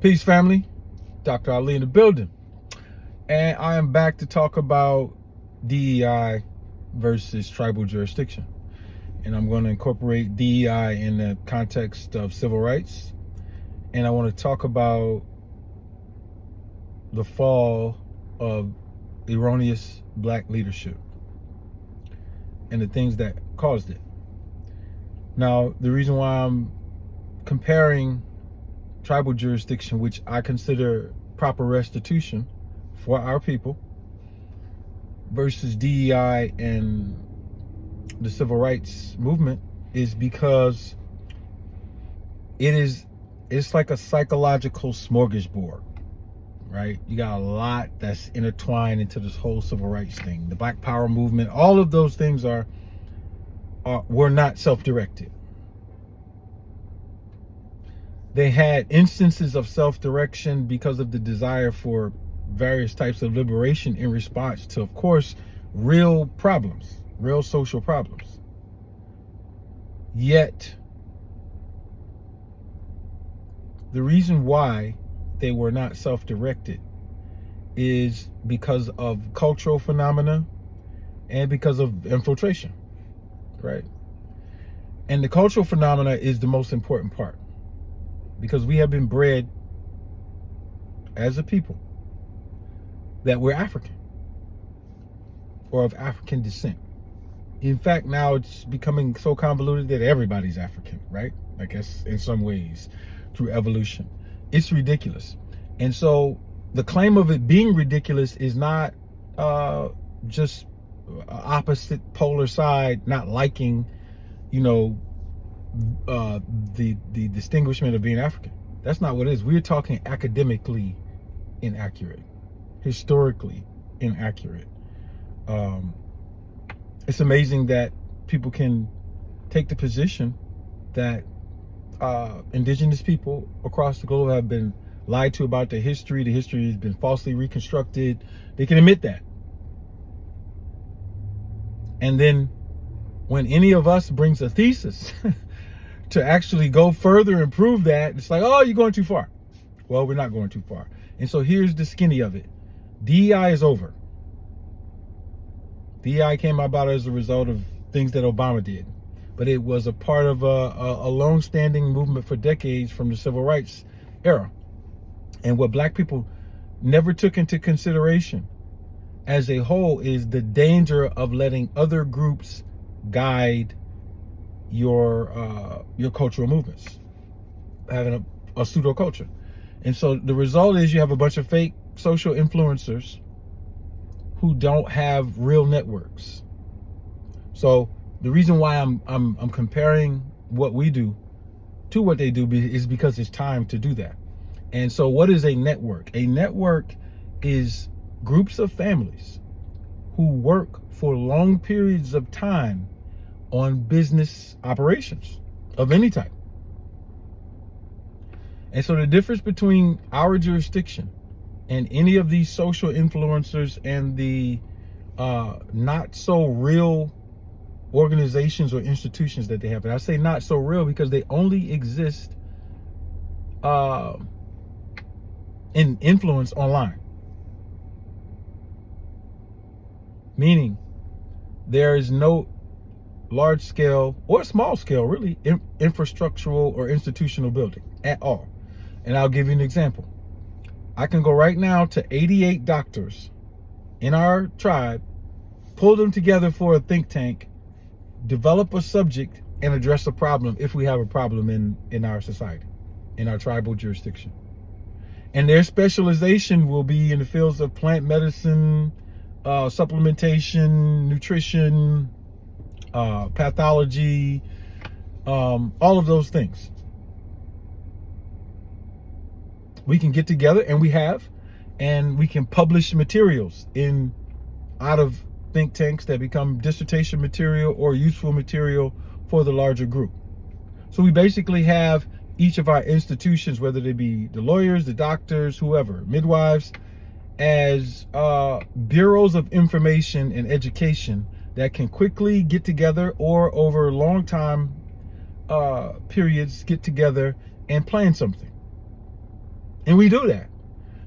Peace, family. Dr. Ali in the building. And I am back to talk about DEI versus tribal jurisdiction. And I'm going to incorporate DEI in the context of civil rights. And I want to talk about the fall of erroneous black leadership and the things that caused it. Now, the reason why I'm comparing tribal jurisdiction, which I consider proper restitution for our people, versus DEI and the civil rights movement, is because it's like a psychological smorgasbord, right? You got a lot that's intertwined into this whole civil rights thing. The Black Power movement, all of those things were not self-directed. They had instances of self-direction because of the desire for various types of liberation in response to, of course, real problems, real social problems. Yet, the reason why they were not self-directed is because of cultural phenomena and because of infiltration, right? And the cultural phenomena is the most important part, because we have been bred as a people that we're African or of African descent. In fact, now it's becoming so convoluted that everybody's African, right? I guess in some ways through evolution. It's ridiculous. And so the claim of it being ridiculous is not just opposite polar side not liking, the distinguishment of being African. That's not what it is. We're talking academically inaccurate, historically inaccurate. It's amazing that people can take the position that indigenous people across the globe have been lied to about their history. The history has been falsely reconstructed. They can admit that. And then when any of us brings a thesis to actually go further and prove that, it's like, oh, you're going too far. Well, we're not going too far. And so here's the skinny of it. DEI is over. DEI came about as a result of things that Obama did. But it was a part of a long-standing movement for decades from the civil rights era. And what black people never took into consideration as a whole is the danger of letting other groups guide your cultural movements, having a pseudo culture. And so the result is you have a bunch of fake social influencers who don't have real networks. So the reason why I'm comparing what we do to what they do is because it's time to do that. And so what is a network? A network is groups of families who work for long periods of time on business operations of any type. And so the difference between our jurisdiction and any of these social influencers and the not so real organizations or institutions that they have, and I say not so real because they only exist in influence online. Meaning there is no large scale or small scale, really, infrastructural or institutional building at all. And I'll give you an example. I can go right now to 88 doctors in our tribe, pull them together for a think tank, develop a subject, and address a problem if we have a problem in our society, in our tribal jurisdiction. And their specialization will be in the fields of plant medicine, supplementation, nutrition, pathology, all of those things. We can get together, and we have, and we can publish materials out of think tanks that become dissertation material or useful material for the larger group. So we basically have each of our institutions, whether they be the lawyers, the doctors, whoever, midwives, as bureaus of information and education that can quickly get together or over long time periods get together and plan something. And we do that.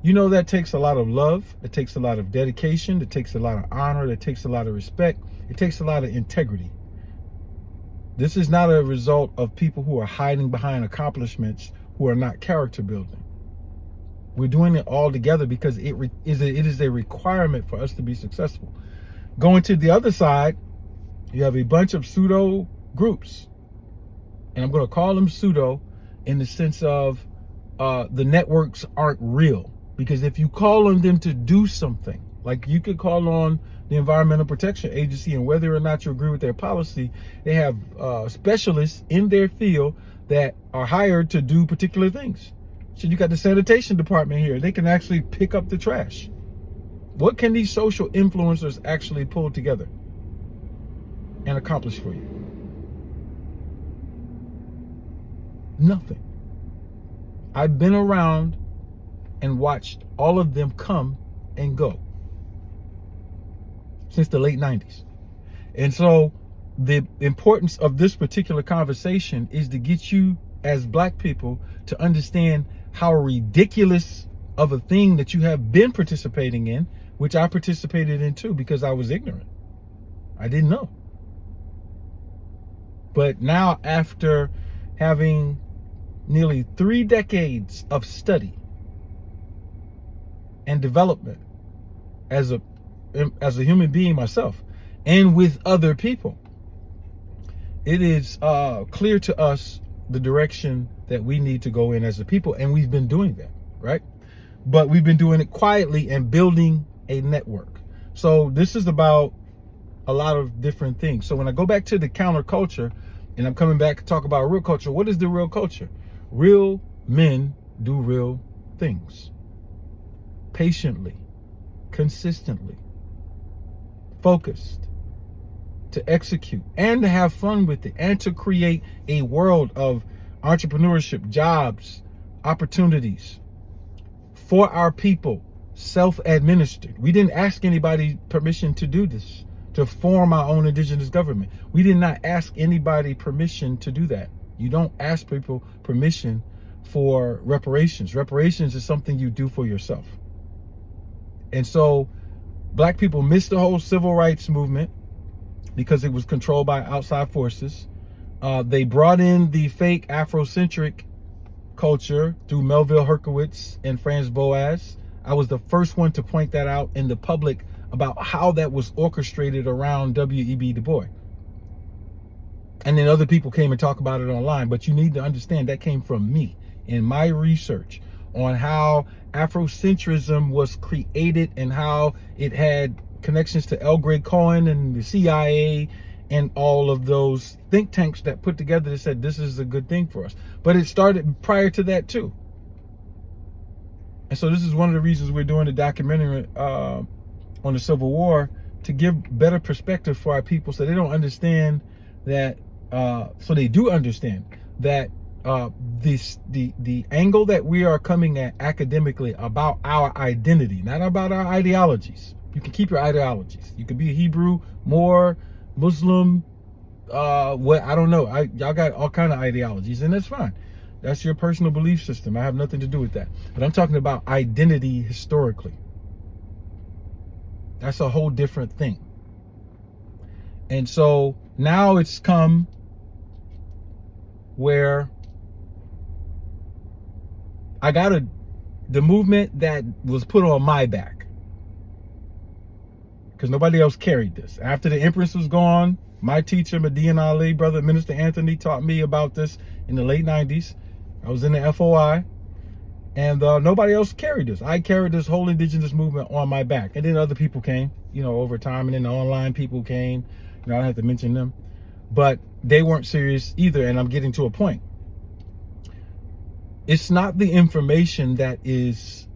You know, that takes a lot of love. It takes a lot of dedication. It takes a lot of honor. It takes a lot of respect. It takes a lot of integrity. This is not a result of people who are hiding behind accomplishments who are not character building. We're doing it all together because it is a requirement for us to be successful. Going to the other side, you have a bunch of pseudo groups. And I'm going to call them pseudo in the sense of the networks aren't real. Because if you call on them to do something, like you could call on the Environmental Protection Agency, and whether or not you agree with their policy, they have specialists in their field that are hired to do particular things. So you got the sanitation department here. They can actually pick up the trash. What can these social influencers actually pull together and accomplish for you? Nothing. I've been around and watched all of them come and go since the late 90s. And so the importance of this particular conversation is to get you as Black people to understand how ridiculous of a thing that you have been participating in, which I participated in too because I was ignorant. I didn't know. But now, after having nearly 3 decades of study and development as a human being myself and with other people, it is clear to us the direction that we need to go in as a people, and we've been doing that, right? But we've been doing it quietly and building a network. So this is about a lot of different things. So when I go back to the counterculture and I'm coming back to talk about real culture, what is the real culture? Real men do real things. Patiently, consistently, focused, to execute and to have fun with it, and to create a world of entrepreneurship, jobs, opportunities for our people, self-administered. We didn't ask anybody permission to do this, to form our own indigenous government. We did not ask anybody permission to do that. You don't ask people permission for reparations. Reparations is something you do for yourself. And so Black people missed the whole civil rights movement because it was controlled by outside forces. They brought in the fake Afrocentric culture through Melville Herkowitz and Franz Boas. I was the first one to point that out in the public about how that was orchestrated around W.E.B. Du Bois. And then other people came and talked about it online. But you need to understand that came from me in my research on how Afrocentrism was created and how it had connections to L. Gray Cohen and the CIA and all of those think tanks that put together that said this is a good thing for us. But it started prior to that too. And so this is one of the reasons we're doing the documentary on the Civil War, to give better perspective for our people so they don't understand that, so they do understand that the angle that we are coming at academically about our identity, not about our ideologies. You can keep your ideologies. You can be a Hebrew, Moor, Muslim, what, I don't know. Y'all got all kind of ideologies, and that's fine. That's your personal belief system. I have nothing to do with that. But I'm talking about identity historically. That's a whole different thing. And so now it's come where I got the movement that was put on my back, because nobody else carried this. After the Empress was gone, my teacher, Medina Ali, brother Minister Anthony, taught me about this in the late 90s. I was in the FOI, and nobody else carried this. I carried this whole indigenous movement on my back. And then other people came, over time, and then the online people came. I don't have to mention them. But they weren't serious either, and I'm getting to a point. It's not the information that is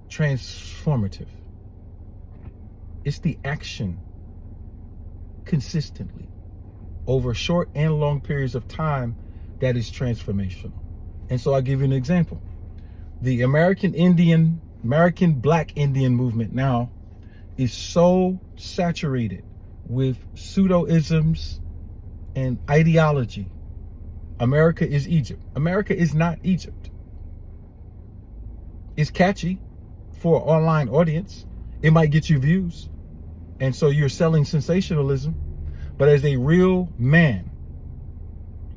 transformative. It's the action consistently over short and long periods of time that is transformational. And so I'll give you an example. The American Black Indian movement now is so saturated with pseudo-isms and ideology. America is Egypt. America is not Egypt. It's catchy for an online audience. It might get you views. And so you're selling sensationalism. But as a real man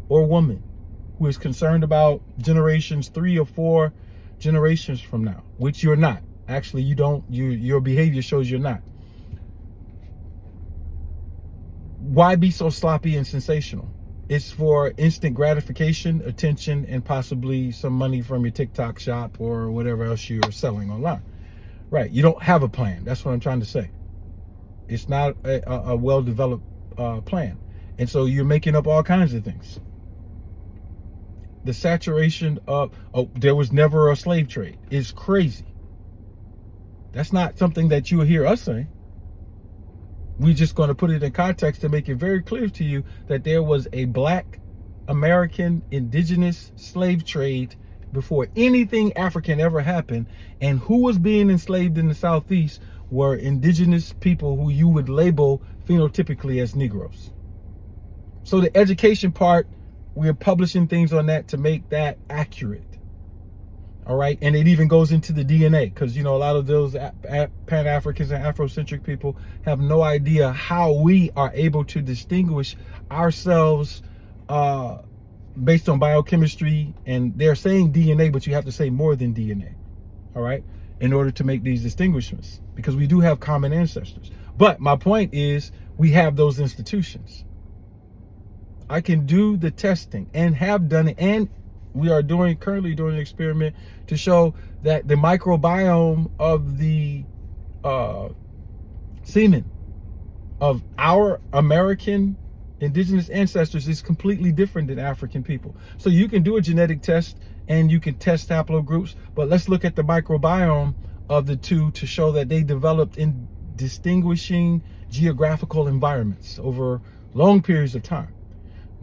or woman who is concerned about generations 3 or 4 generations from now, which you're not. Actually, you don't. Your behavior shows you're not. Why be so sloppy and sensational? It's for instant gratification, attention, and possibly some money from your TikTok shop or whatever else you're selling online. Right. You don't have a plan. That's what I'm trying to say. It's not a well-developed plan. And so you're making up all kinds of things. The saturation of, there was never a slave trade is crazy. That's not something that you'll hear us say. We're just going to put it in context to make it very clear to you that there was a Black American indigenous slave trade before anything African ever happened. And who was being enslaved in the Southeast were indigenous people who you would label phenotypically as Negroes. So the education part, we're publishing things on that to make that accurate. All right. And it even goes into the DNA because, you know, a lot of those Pan-Africans and Afrocentric people have no idea how we are able to distinguish ourselves based on biochemistry. And they're saying DNA, but you have to say more than DNA. All right. In order to make these distinguishments, because we do have common ancestors. But my point is we have those institutions. I can do the testing and have done it, and we are currently doing an experiment to show that the microbiome of the semen of our American indigenous ancestors is completely different than African people. So you can do a genetic test and you can test haplogroups, but let's look at the microbiome of the two to show that they developed in distinguishing geographical environments over long periods of time.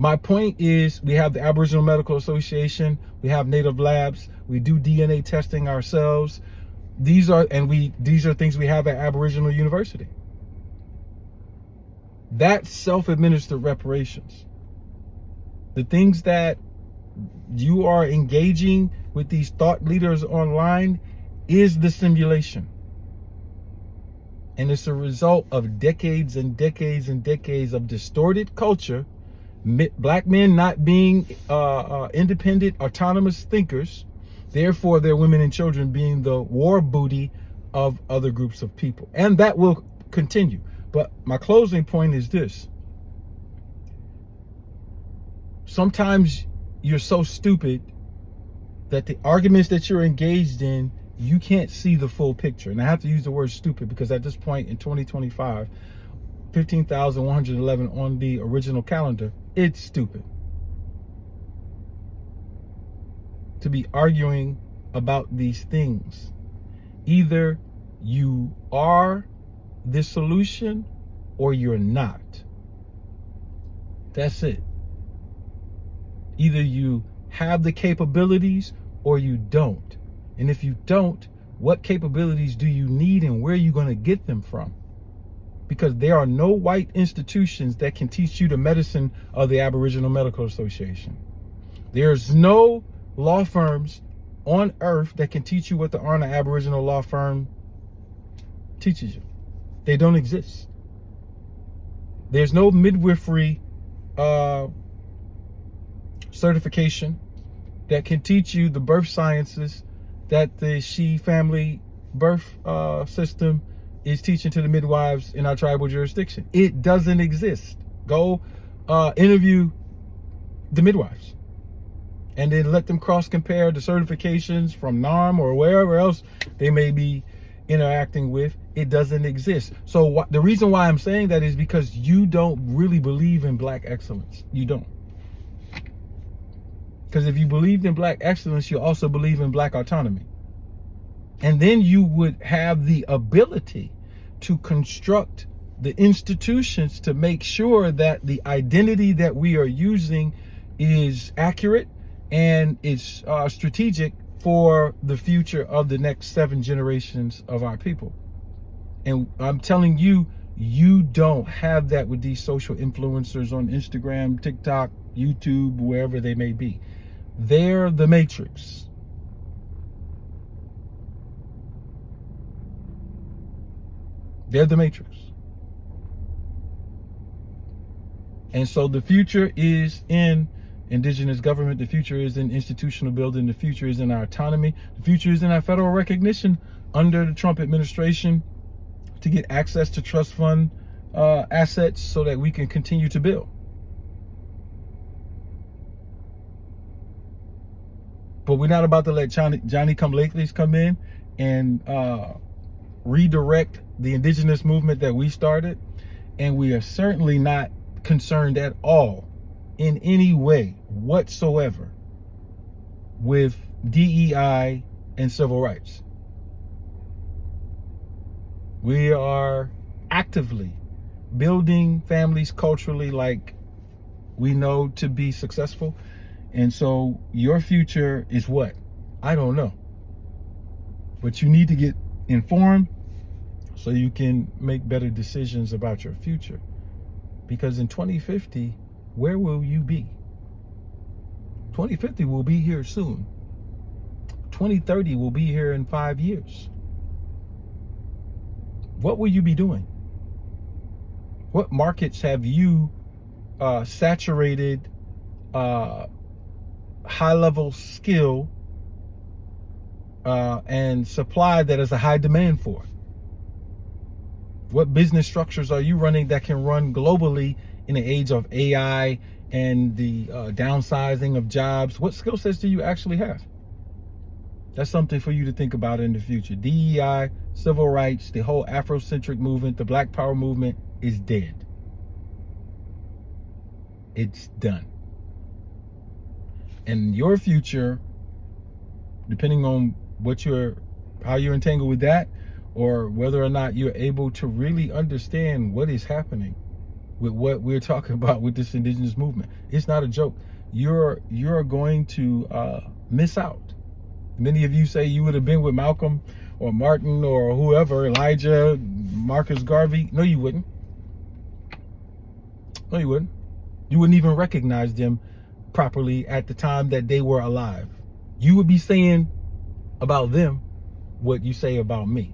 My point is we have the Aboriginal Medical Association, we have native labs, we do DNA testing ourselves. These are things we have at Aboriginal University. That's self-administered reparations. The things that you are engaging with these thought leaders online is the simulation. And it's a result of decades and decades and decades of distorted culture. Black men not being independent, autonomous thinkers, therefore their women and children being the war booty of other groups of people. And that will continue. But my closing point is this. Sometimes you're so stupid that the arguments that you're engaged in, you can't see the full picture. And I have to use the word stupid because at this point in 2025, 15,111 on the original calendar, it's stupid to be arguing about these things. Either you are the solution or you're not. That's it. Either you have the capabilities or you don't. And if you don't, what capabilities do you need and where are you going to get them from? Because there are no white institutions that can teach you the medicine of the Aboriginal Medical Association. There's no law firms on earth that can teach you what the ARNA Aboriginal law firm teaches you. They don't exist. There's no midwifery certification that can teach you the birth sciences that the She family birth system is teaching to the midwives in our tribal jurisdiction. It doesn't exist. Go interview the midwives and then let them cross compare the certifications from NARM or wherever else they may be interacting with. It doesn't exist. So the reason why I'm saying that is because you don't really believe in Black excellence. You don't. Because if you believed in Black excellence, you also believe in Black autonomy. And then you would have the ability to construct the institutions to make sure that the identity that we are using is accurate and is strategic for the future of the next 7 generations of our people. And I'm telling you, you don't have that with these social influencers on Instagram, TikTok, YouTube, wherever they may be. They're the matrix. They're the matrix. And so the future is in indigenous government. The future is in institutional building. The future is in our autonomy. The future is in our federal recognition under the Trump administration to get access to trust fund assets so that we can continue to build. But we're not about to let Johnny come latelys come in and redirect the indigenous movement that we started. And we are certainly not concerned at all in any way whatsoever with DEI and civil rights. We are actively building families culturally like we know to be successful. And so your future is what? I don't know. But you need to get informed so you can make better decisions about your future. Because in 2050, where will you be? 2050 will be here soon. 2030 will be here in 5 years. What will you be doing? What markets have you saturated high-level skill and supply that is a high demand for? What business structures are you running that can run globally in the age of AI and the downsizing of jobs? What skill sets do you actually have? That's something for you to think about in the future. DEI, civil rights, the whole Afrocentric movement, the Black Power movement is dead. It's done. And your future, depending on how you're entangled with that, or whether or not you're able to really understand what is happening with what we're talking about with this indigenous movement. It's not a joke. You're going to miss out. Many of you say you would have been with Malcolm or Martin or whoever, Elijah, Marcus Garvey. No, you wouldn't. No, you wouldn't. You wouldn't even recognize them properly at the time that they were alive. You would be saying about them what you say about me.